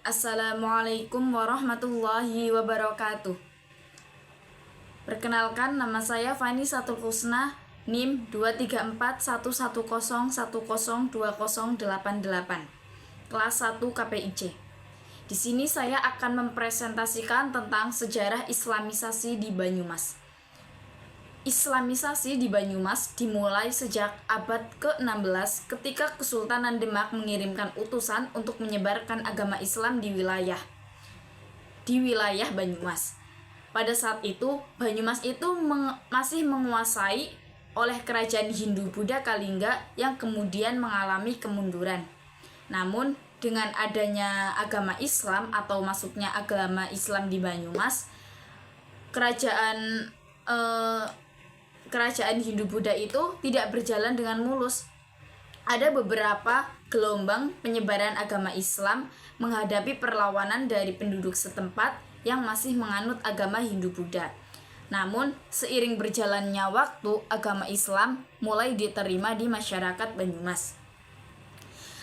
Assalamualaikum warahmatullahi wabarakatuh. Perkenalkan, nama saya Fani Satul Husna, NIM 2341101010288, kelas 1 KPIC. Di sini saya akan mempresentasikan tentang sejarah Islamisasi di Banyumas. Islamisasi di Banyumas dimulai sejak abad ke-16 ketika Kesultanan Demak mengirimkan utusan untuk menyebarkan agama Islam di wilayah Banyumas. Pada saat itu, Banyumas itu masih menguasai oleh kerajaan Hindu-Buddha Kalingga yang kemudian mengalami kemunduran. Namun, dengan adanya agama Islam atau masuknya agama Islam di Banyumas, kerajaan Hindu-Buddha itu tidak berjalan dengan mulus. Ada beberapa gelombang penyebaran agama Islam menghadapi perlawanan dari penduduk setempat yang masih menganut agama Hindu-Buddha. Namun, seiring berjalannya waktu, agama Islam mulai diterima di masyarakat Banyumas.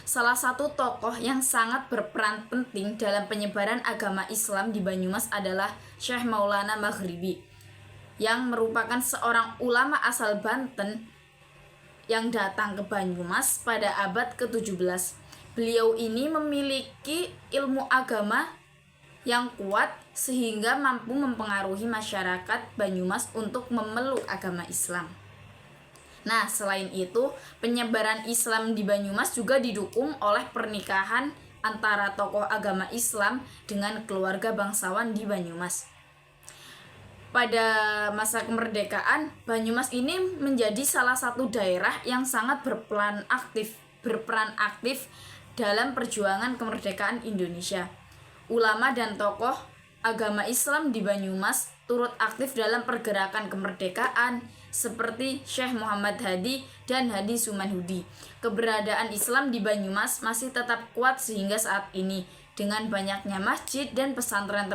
Salah satu tokoh yang sangat berperan penting dalam penyebaran agama Islam di Banyumas adalah Syekh Maulana Maghribi, yang merupakan seorang ulama asal Banten yang datang ke Banyumas pada abad ke-17. Beliau ini memiliki ilmu agama yang kuat sehingga mampu mempengaruhi masyarakat Banyumas untuk memeluk agama Islam. Nah, selain itu, penyebaran Islam di Banyumas juga didukung oleh pernikahan antara tokoh agama Islam dengan keluarga bangsawan di Banyumas. Pada masa kemerdekaan, Banyumas ini menjadi salah satu daerah yang sangat berperan aktif dalam perjuangan kemerdekaan Indonesia. Ulama dan tokoh agama Islam di Banyumas turut aktif dalam pergerakan kemerdekaan seperti Syekh Muhammad Hadi dan Hadi Sumanhudi. Keberadaan Islam di Banyumas masih tetap kuat sehingga saat ini dengan banyaknya masjid dan pesantren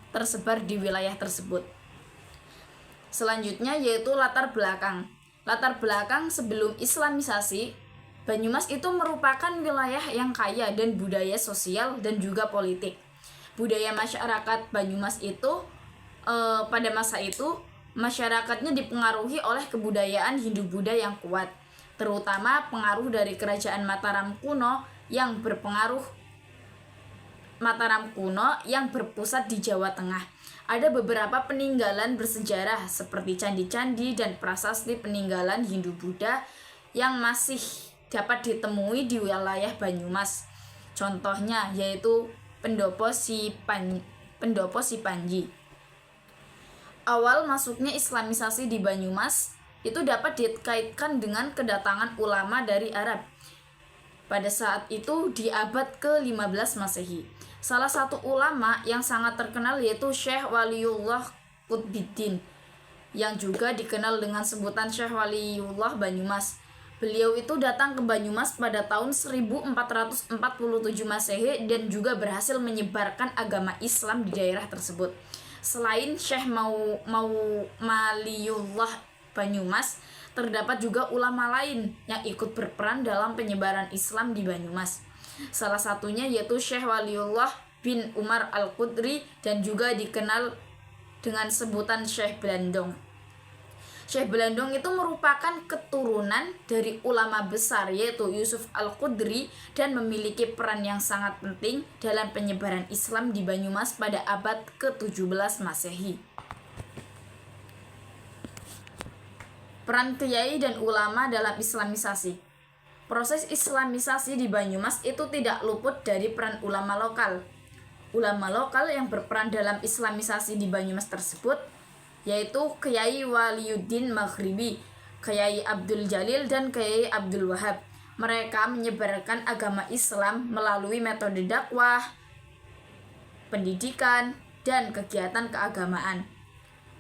tersebar di wilayah tersebut. Selanjutnya yaitu latar belakang. Latar belakang sebelum Islamisasi, Banyumas itu merupakan wilayah yang kaya dan budaya sosial dan juga politik. Budaya masyarakat Banyumas itu pada masa itu masyarakatnya dipengaruhi oleh kebudayaan Hindu-Buddha yang kuat, terutama pengaruh dari kerajaan Mataram kuno yang berpusat di Jawa Tengah. Ada beberapa peninggalan bersejarah seperti candi-candi dan prasasti peninggalan Hindu-Buddha yang masih dapat ditemui di wilayah Banyumas. Contohnya yaitu Pendopo Sipanji. Awal masuknya Islamisasi di Banyumas itu dapat dikaitkan dengan kedatangan ulama dari Arab. Pada saat itu di abad ke-15 Masehi. Salah satu ulama yang sangat terkenal yaitu Syekh Waliullah Qutbiddin, yang juga dikenal dengan sebutan Syekh Waliullah Banyumas. Beliau itu datang ke Banyumas pada tahun 1447 Masehi dan juga berhasil menyebarkan agama Islam di daerah tersebut. Selain Syekh Maliullah Banyumas, terdapat juga ulama lain yang ikut berperan dalam penyebaran Islam di Banyumas. Salah satunya yaitu Syekh Waliullah bin Umar Al-Qudri dan juga dikenal dengan sebutan Syekh Blandong. Syekh Blandong itu merupakan keturunan dari ulama besar yaitu Yusuf Al-Qudri dan memiliki peran yang sangat penting dalam penyebaran Islam di Banyumas pada abad ke-17 Masehi. Peran kiai dan ulama dalam Islamisasi. Proses Islamisasi di Banyumas itu tidak luput dari peran ulama lokal. Ulama lokal yang berperan dalam Islamisasi di Banyumas tersebut yaitu Kyai Waliuddin Maghribi, Kyai Abdul Jalil, dan Kyai Abdul Wahab. Mereka menyebarkan agama Islam melalui metode dakwah, pendidikan, dan kegiatan keagamaan.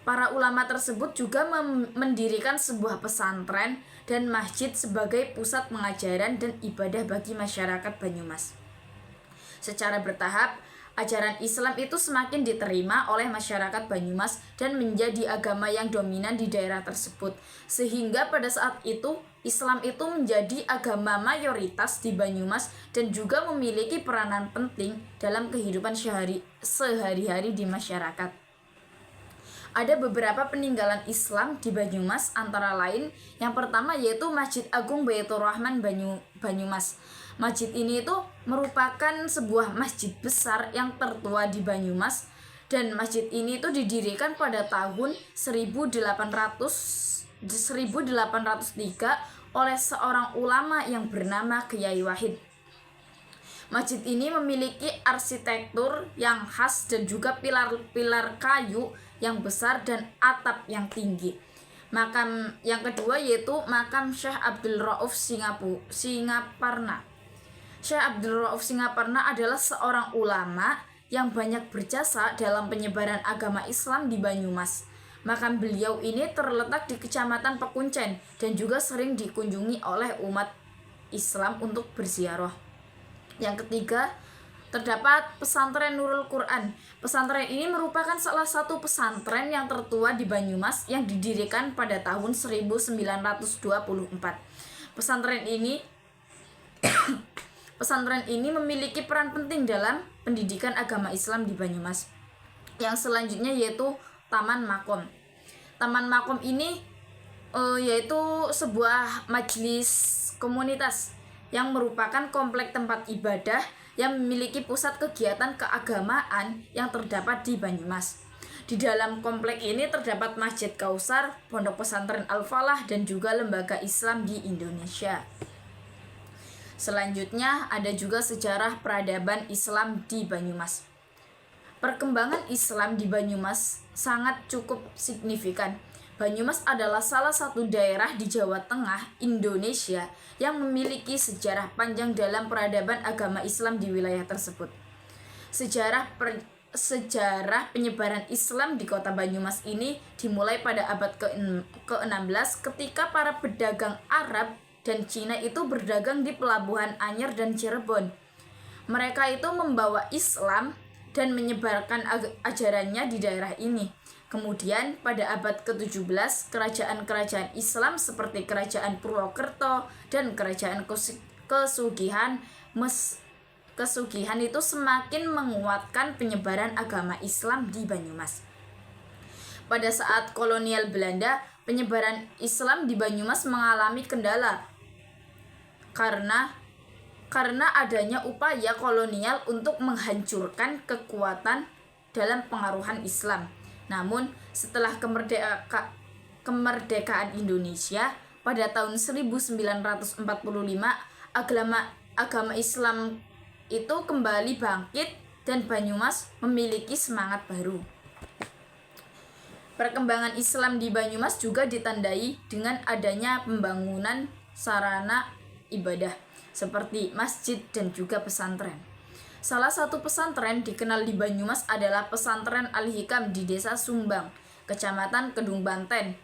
Para ulama tersebut juga mendirikan sebuah pesantren dan masjid sebagai pusat pengajaran dan ibadah bagi masyarakat Banyumas. Secara bertahap, ajaran Islam itu semakin diterima oleh masyarakat Banyumas dan menjadi agama yang dominan di daerah tersebut. Sehingga pada saat itu, Islam itu menjadi agama mayoritas di Banyumas dan juga memiliki peranan penting dalam kehidupan sehari-hari di masyarakat. Ada beberapa peninggalan Islam di Banyumas, antara lain yang pertama yaitu Masjid Agung Baitur Rahman Banyumas. Masjid ini itu merupakan sebuah masjid besar yang tertua di Banyumas, dan masjid ini itu didirikan pada tahun 1803 oleh seorang ulama yang bernama Kyai Wahid. Masjid ini memiliki arsitektur yang khas dan juga pilar-pilar kayu yang besar dan atap yang tinggi. Makam yang kedua yaitu makam Syekh Abdul Rauf Singaparna. Syekh Abdul Rauf Singaparna adalah seorang ulama yang banyak berjasa dalam penyebaran agama Islam di Banyumas. Makam beliau ini terletak di Kecamatan Pekuncen dan juga sering dikunjungi oleh umat Islam untuk berziarah. Yang ketiga, terdapat pesantren Nurul Quran. Pesantren ini merupakan salah satu pesantren yang tertua di Banyumas yang didirikan pada tahun 1924. Pesantren ini memiliki peran penting dalam pendidikan agama Islam di Banyumas. Yang selanjutnya yaitu Taman Makom. Taman Makom ini yaitu sebuah majelis komunitas yang merupakan komplek tempat ibadah yang memiliki pusat kegiatan keagamaan yang terdapat di Banyumas. Di dalam komplek ini terdapat Masjid Kausar, Pondok Pesantren Al-Falah, dan juga lembaga Islam di Indonesia. Selanjutnya ada juga sejarah peradaban Islam di Banyumas. Perkembangan Islam di Banyumas sangat cukup signifikan. Banyumas adalah salah satu daerah di Jawa Tengah, Indonesia yang memiliki sejarah panjang dalam peradaban agama Islam di wilayah tersebut. Sejarah penyebaran Islam di kota Banyumas ini dimulai pada abad ke-16 ketika para pedagang Arab dan Cina itu berdagang di Pelabuhan Anyer dan Cirebon. Mereka itu membawa Islam dan menyebarkan ajarannya di daerah ini. Kemudian pada abad ke-17, kerajaan-kerajaan Islam seperti Kerajaan Purwokerto dan Kerajaan Kesugihan itu semakin menguatkan penyebaran agama Islam di Banyumas. Pada saat kolonial Belanda, penyebaran Islam di Banyumas mengalami kendala karena adanya upaya kolonial untuk menghancurkan kekuatan dalam pengaruhan Islam. Namun, setelah kemerdekaan Indonesia pada tahun 1945, agama Islam itu kembali bangkit dan Banyumas memiliki semangat baru. Perkembangan Islam di Banyumas juga ditandai dengan adanya pembangunan sarana ibadah seperti masjid dan juga pesantren. Salah satu pesantren dikenal di Banyumas adalah Pesantren Al-Hikam di Desa Sumbang, Kecamatan Kedung Banteng.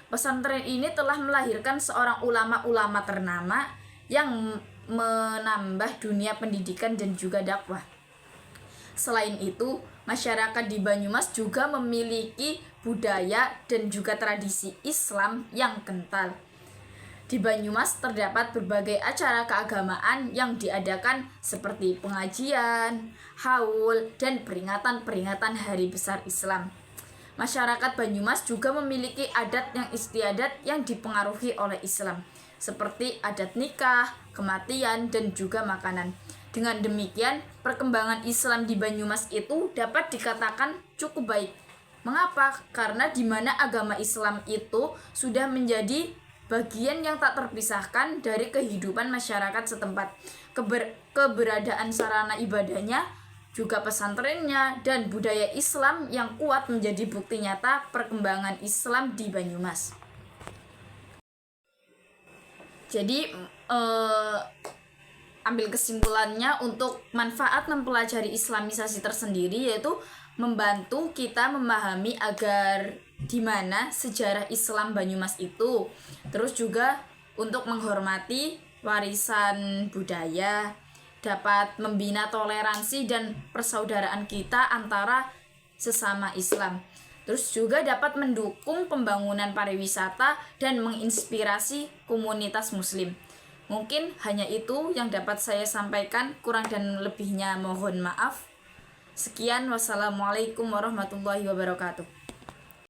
Pesantren ini telah melahirkan seorang ulama-ulama ternama yang menambah dunia pendidikan dan juga dakwah. Selain itu, masyarakat di Banyumas juga memiliki budaya dan juga tradisi Islam yang kental. Di Banyumas terdapat berbagai acara keagamaan yang diadakan seperti pengajian, haul, dan peringatan-peringatan hari besar Islam. Masyarakat Banyumas juga memiliki adat yang istiadat yang dipengaruhi oleh Islam, seperti adat nikah, kematian, dan juga makanan. Dengan demikian, perkembangan Islam di Banyumas itu dapat dikatakan cukup baik. Mengapa? Karena di mana agama Islam itu sudah menjadi bagian yang tak terpisahkan dari kehidupan masyarakat setempat. Keberadaan sarana ibadahnya, juga pesantrennya, dan budaya Islam yang kuat menjadi bukti nyata perkembangan Islam di Banyumas. Jadi, ambil kesimpulannya, untuk manfaat mempelajari Islamisasi tersendiri yaitu membantu kita memahami agar di mana sejarah Islam Banyumas itu, terus juga untuk menghormati warisan budaya, dapat membina toleransi dan persaudaraan kita antara sesama Islam. Terus juga dapat mendukung pembangunan pariwisata dan menginspirasi komunitas muslim. Mungkin hanya itu yang dapat saya sampaikan, kurang dan lebihnya mohon maaf. Sekian, wassalamualaikum warahmatullahi wabarakatuh.